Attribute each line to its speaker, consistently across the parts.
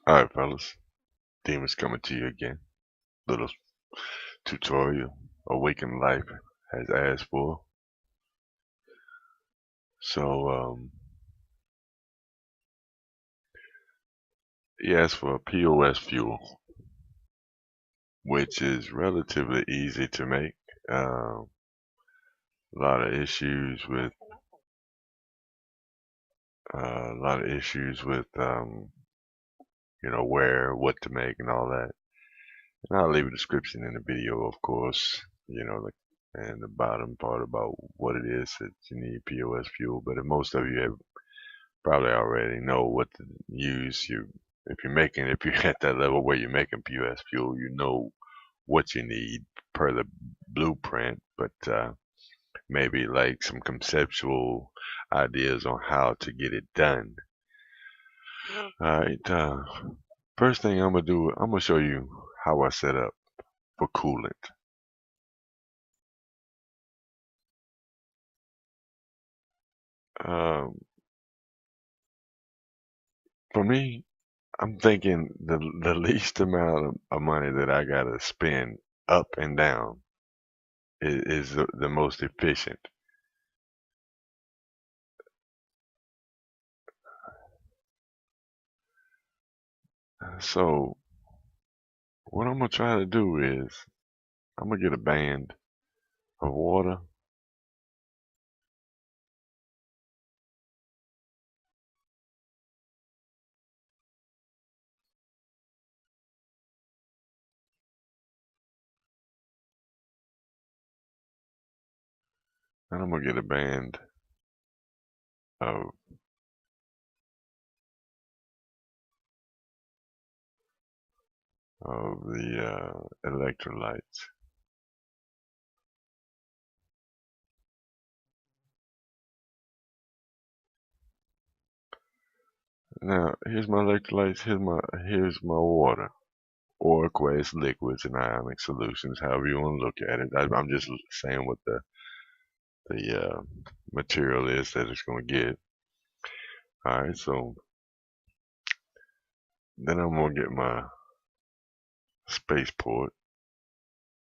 Speaker 1: Alright, fellas. Demon's coming to you again. Little tutorial AwakenedLife has asked for. So, he asked for a POS fuel, which is relatively easy to make. A lot of issues with, where, what to make and all that. And I'll leave a description in the video, of course, and the bottom part about what it is that you need POS fuel. But most of you have probably already know what to use. If you're at that level where you're making POS fuel, you know what you need per the blueprint, but maybe like some conceptual ideas on how to get it done. Alright, first thing I'm gonna show you how I set up for Coolant. Um, for me, I'm thinking the least amount of money that I gotta spend up and down is the most efficient. So what I'm gonna try to do is I'm gonna get a band of water, and I'm gonna get a band of the electrolytes. Now here's my electrolytes. Here's my water, or aqueous liquids and ionic solutions, however you want to look at it. I'm just saying what the material is that it's gonna get. All right, so then I'm gonna get my spaceport,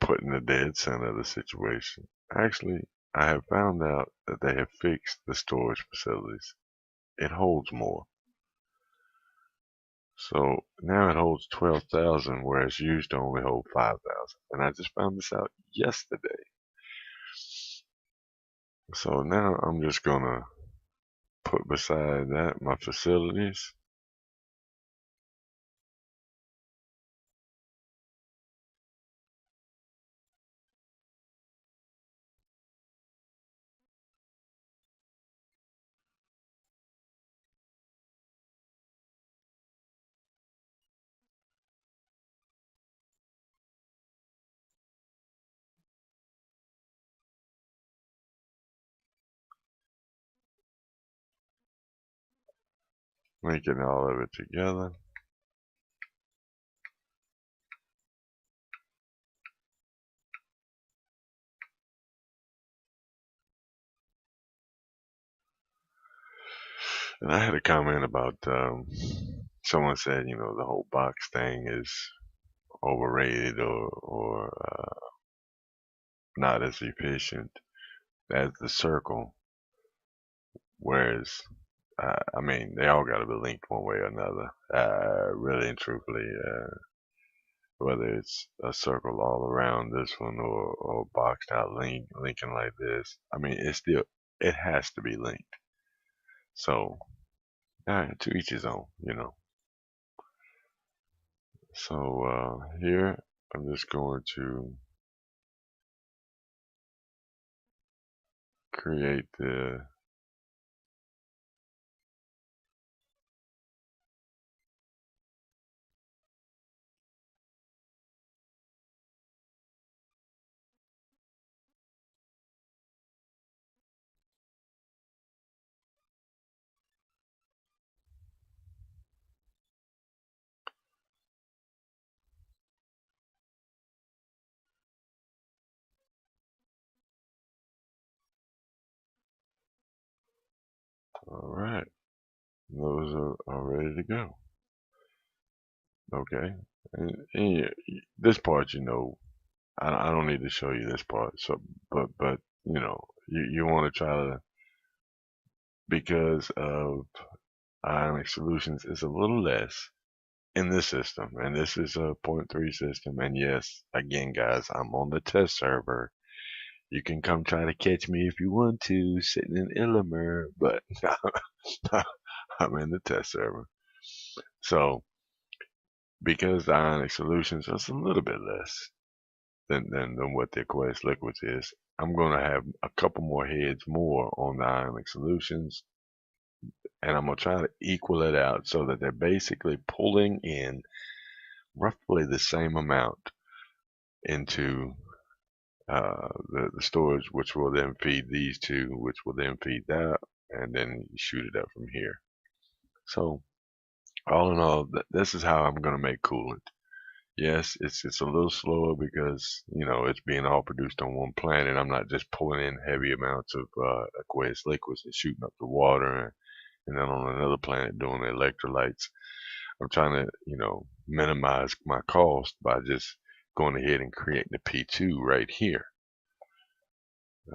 Speaker 1: put in the dead center of the situation. Actually, I have found out that they have fixed the storage facilities. It holds more. So now it holds 12,000, whereas it used to only hold 5,000. And I just found this out yesterday. So now I'm just gonna put beside that my facilities. Linking all of it together. And I had a comment about someone said, the whole box thing is overrated or not as efficient as the circle. Whereas, I mean, they all got to be linked one way or another. Really and truthfully, whether it's a circle all around this one or boxed out linking like this. I mean, it has to be linked. So, to each his own. So here I'm just going to create the all right. Those are ready to go. Okay, this part, I don't need to show you this part. So, but you want to try to, because of ionic solutions is a little less in this system, and this is a point 0.3 system. And yes, again, guys, I'm on the test server. You can come try to catch me if you want to, sitting in Illimer, but I'm in the test server. So, because the ionic solutions is a little bit less than what the aqueous liquids is, I'm going to have a couple more heads more on the ionic solutions, and I'm going to try to equal it out so that they're basically pulling in roughly the same amount into the storage, which will then feed these two, which will then feed that, and then you shoot it up from here. So all in all, this is how I'm going to make coolant. Yes, it's a little slower because it's being all produced on one planet. I'm not just pulling in heavy amounts of aqueous liquids and shooting up the water, and then on another planet doing the electrolytes. I'm trying to minimize my cost by just going ahead and creating the P2 right here.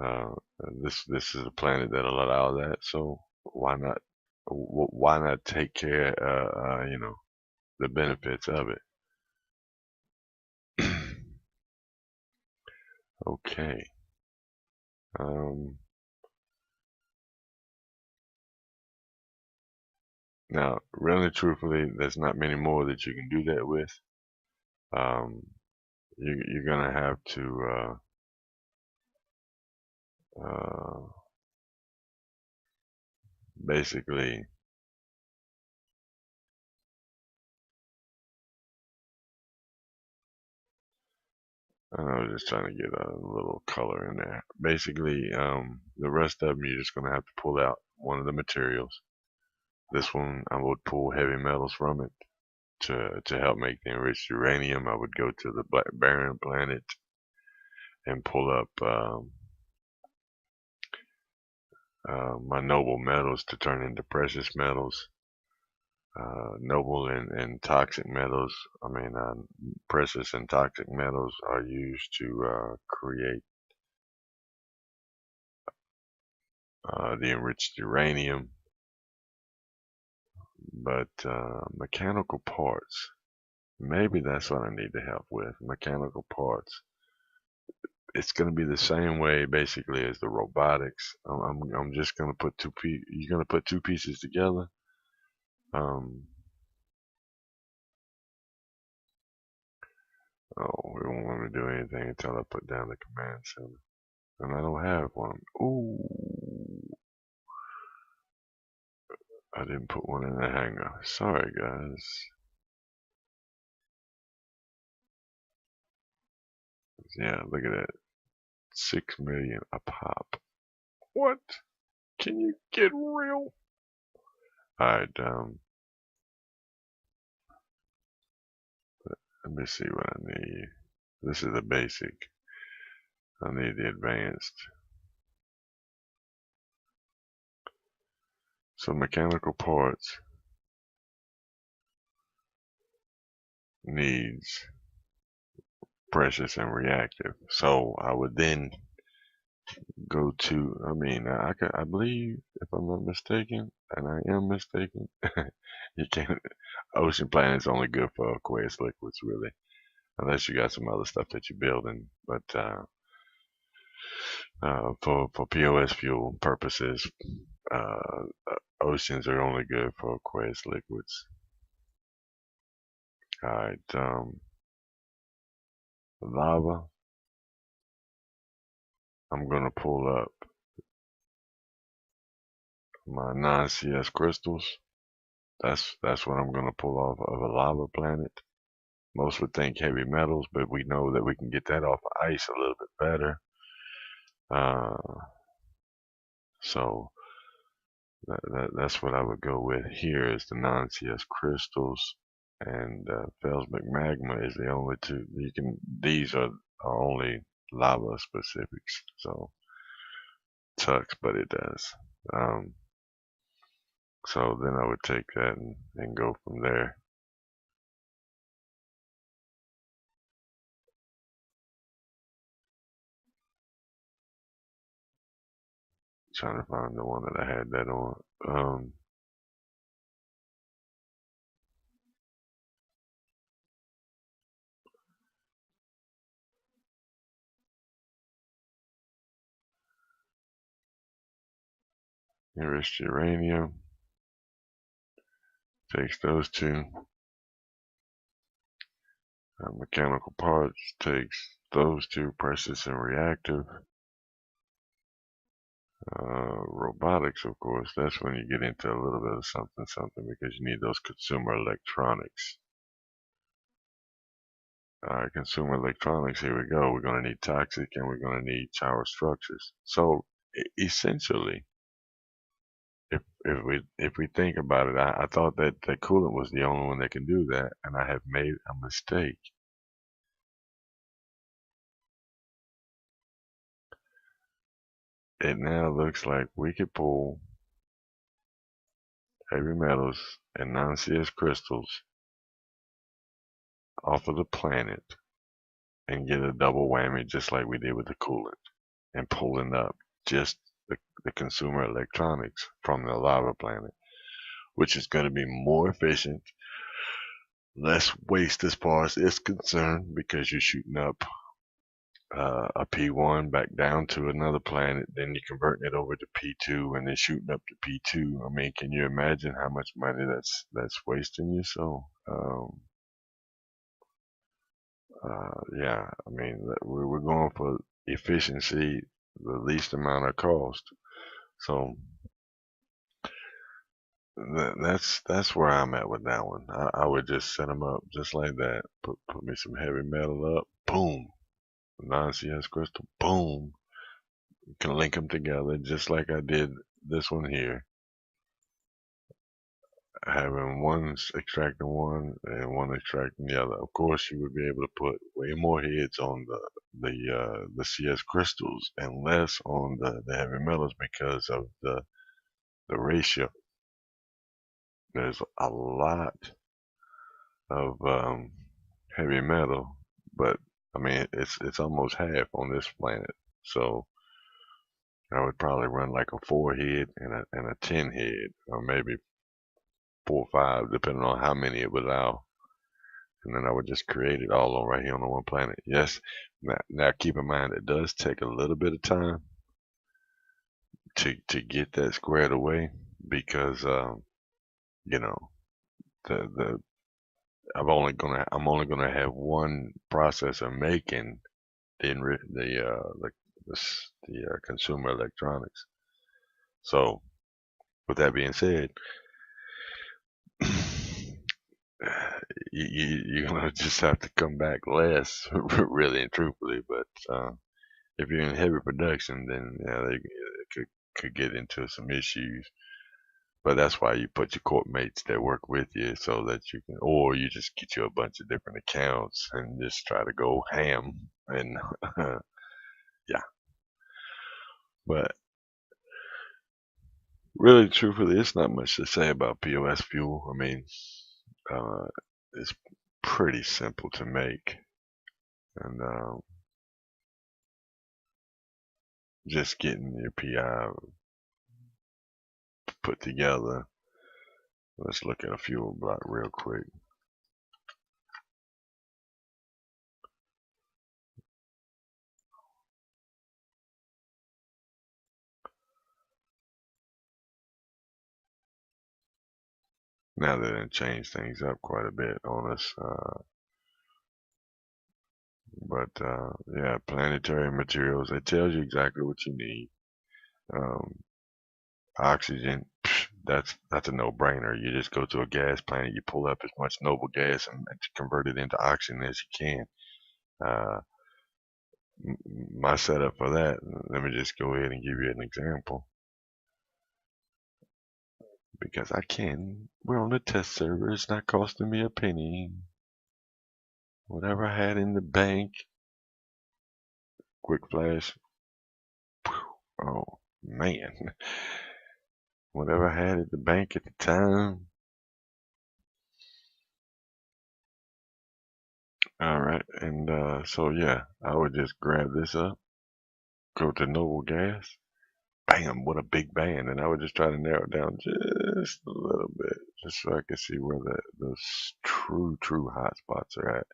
Speaker 1: Uh, this is a planet that'll allow that, so why not take care the benefits of it. Okay. Now, really truthfully, there's not many more that you can do that with. Um, you're gonna have to basically, I was just trying to get a little color in there. Basically, the rest of them you're just gonna have to pull out one of the materials. This one, I would pull heavy metals from it to help make the enriched uranium. I would go to the Black Barren planet and pull up my noble metals to turn into precious metals. Noble and toxic metals, precious and toxic metals are used to create the enriched uranium. But mechanical parts, maybe that's what I need to help with. Mechanical parts. It's going to be the same way basically as the robotics. I'm just going to put you're going to put two pieces together. Oh, we won't let me do anything until I put down the command center. And I don't have one. Ooh. I didn't put one in the hangar. Sorry, guys. Yeah, look at that. 6 million a pop. What? Can you get real? Alright, let me see what I need. This is the basic. I need the advanced. So mechanical parts needs precious and reactive. So I would then go to, I believe, if I'm not mistaken, and I am mistaken, you can't, ocean planet's only good for aqueous liquids, really, unless you got some other stuff that you're building. But for POS fuel purposes, uh, oceans are only good for aqueous liquids. Alright, lava. I'm gonna pull up my non-CS crystals. That's what I'm gonna pull off of a lava planet. Most would think heavy metals, but we know that we can get that off of ice a little bit better. So that's what I would go with here is the non-CS crystals, and Felsmic magma is the only two. These are only lava specifics, so sucks, but it does. So then I would take that and go from there. trying to find the one that I had that on. Enriched uranium. Takes those two. Mechanical parts takes those two, precious and reactive. Robotics, of course, that's when you get into a little bit of something because you need those consumer electronics. Alright, consumer electronics, here we go. We're going to need toxic and we're going to need tower structures. So essentially, if we think about it, I thought that Coolant was the only one that can do that, and I have made a mistake. It now looks like we could pull heavy metals and non-CS crystals off of the planet and get a double whammy just like we did with the coolant, and pulling up just the consumer electronics from the lava planet, which is going to be more efficient, less waste as far as it's concerned, because you're shooting up a P1 back down to another planet, then you're converting it over to P2 and then shooting up to P2. I mean, can you imagine how much money that's wasting you? So yeah, I mean, we're going for efficiency, the least amount of cost. So that's where I'm at with that one. I would just set them up just like that. Put me some heavy metal up, boom, non-CS crystal, boom. You can link them together just like I did this one here. Having one extracting one and one extracting the other. Of course, you would be able to put way more heads on the CS crystals and less on the heavy metals because of the ratio. There's a lot of heavy metal, but I mean it's almost half on this planet. So I would probably run like a 4 head and a 10 head, or maybe 4 or 5, depending on how many it would allow. And then I would just create it all on right here on the one planet. Yes, now keep in mind it does take a little bit of time to get that squared away because you know the I'm only gonna have one processor making the consumer electronics. So with that being said, you're gonna just have to come back less, really and truthfully. But if you're in heavy production, then yeah, they could get into some issues. But that's why you put your corp mates that work with you so that you can, or you just get you a bunch of different accounts and just try to go ham. And yeah, but really, truthfully, it's not much to say about POS fuel. I mean, uh, it's pretty simple to make, and just getting your PI put together. Let's look at a fuel block real quick. Now that it changed things up quite a bit on us, but yeah, planetary materials. It tells you exactly what you need. Um, Oxygen, that's a no-brainer. You just go to a gas plant, you pull up as much noble gas and convert it into oxygen as you can. Uh, my setup for that, let me just go ahead and give you an example because I can. We're on a test server. It's not costing me a penny. Whatever I had in the bank, quick flash. Oh man, whatever I had at the bank at the time. All right, and so yeah, I would just grab this up, go to Noble Gas, bam, what a big bang. And I would just try to narrow it down just a little bit, just so I could see where those true hot spots are at.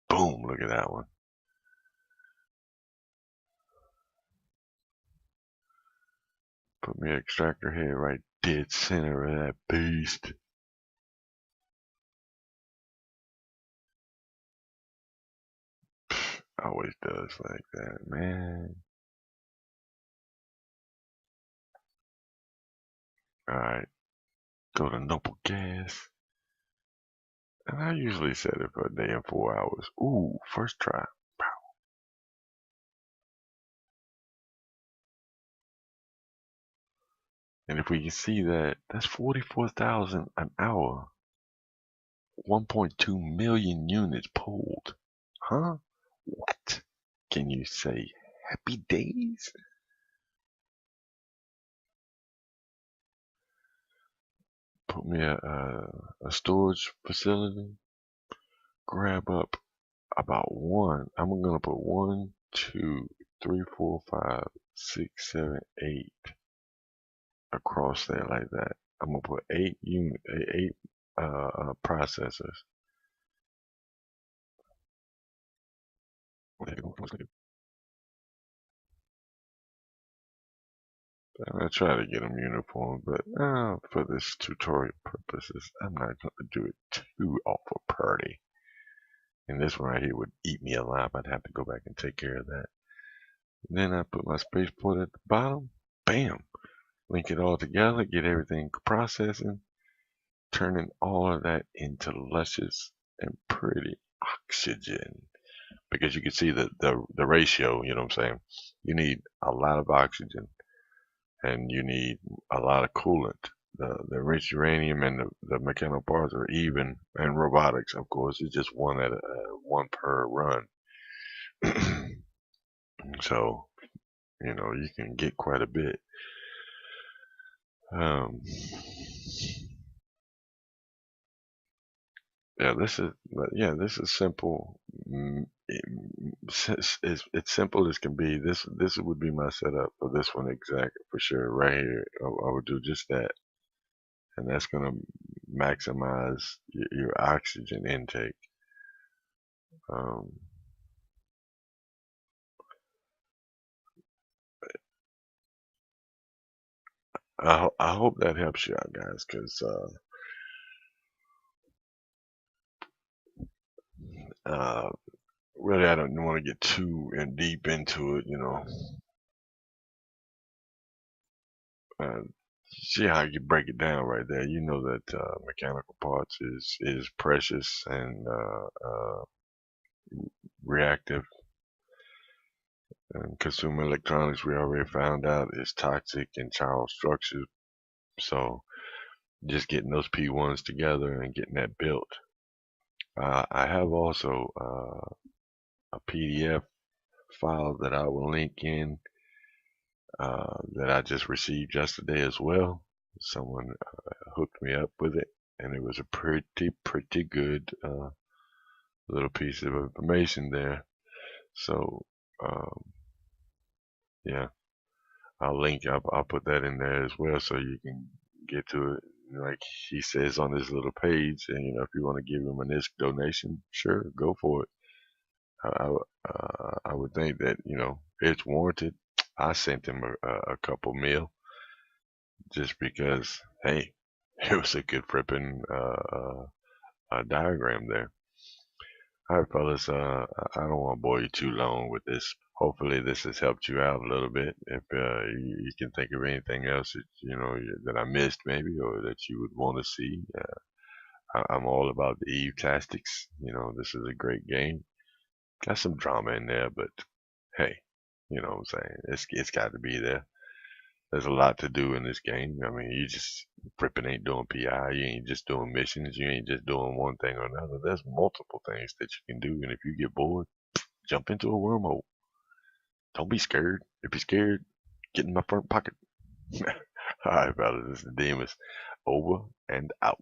Speaker 1: Boom, look at that one. Put me an extractor head right dead center of that beast. Always does like that, man. Alright, go to noble gas. And I usually set it for a day and 4 hours. Ooh, first try. And if we can see that, that's 44,000 an hour. 1.2 million units pulled. Huh? What? Can you say happy days? Put me a storage facility. Grab up about one. I'm gonna put 1, 2, 3, 4, 5, 6, 7, 8 across there like that. I'm gonna put 8 processors. I'm gonna try to get them uniform, but for this tutorial purposes, I'm not gonna do it too awful pretty. And this one right here would eat me alive. I'd have to go back and take care of that. And then I put my spaceport at the bottom. Bam! Link it all together, get everything processing, turning all of that into luscious and pretty oxygen. Because you can see the ratio, you know what I'm saying? You need a lot of oxygen and you need a lot of coolant. The rich uranium and the mechanical parts are even, and robotics, of course, is just one per run. So, you can get quite a bit. Um, this is simple. It's simple as can be. This would be my setup for this one exactly for sure. Right here, I would do just that, and that's gonna maximize your oxygen intake. Um, I hope that helps you out, guys, because uh, really I don't want to get too in deep into it, Uh, see how you break it down right there. You know that mechanical parts is precious and reactive. And consumer electronics, we already found out, is toxic in chiral structures. So just getting those P1s together and getting that built. I have also a PDF file that I will link in that I just received yesterday as well. Someone hooked me up with it, and it was a pretty good little piece of information there. So, um, yeah, I'll put that in there as well so you can get to it. Like he says on his little page, and if you want to give him a NISC donation, sure, go for it. I would think that it's warranted. I sent him a couple mil just because, hey, it was a good frippin' diagram there. All right, fellas. I don't want to bore you too long with this. Hopefully, this has helped you out a little bit. If you can think of anything else that that I missed, maybe, or that you would want to see, I'm all about the Eve Tastics. This is a great game. Got some drama in there, but hey, you know what I'm saying? It's got to be there. There's a lot to do in this game. I mean, you just frippin' ain't doing PI. You ain't just doing missions. You ain't just doing one thing or another. There's multiple things that you can do. And if you get bored, jump into a wormhole. Don't be scared. If you're scared, get in my front pocket. All right, fellas. This is Demas. Over and out.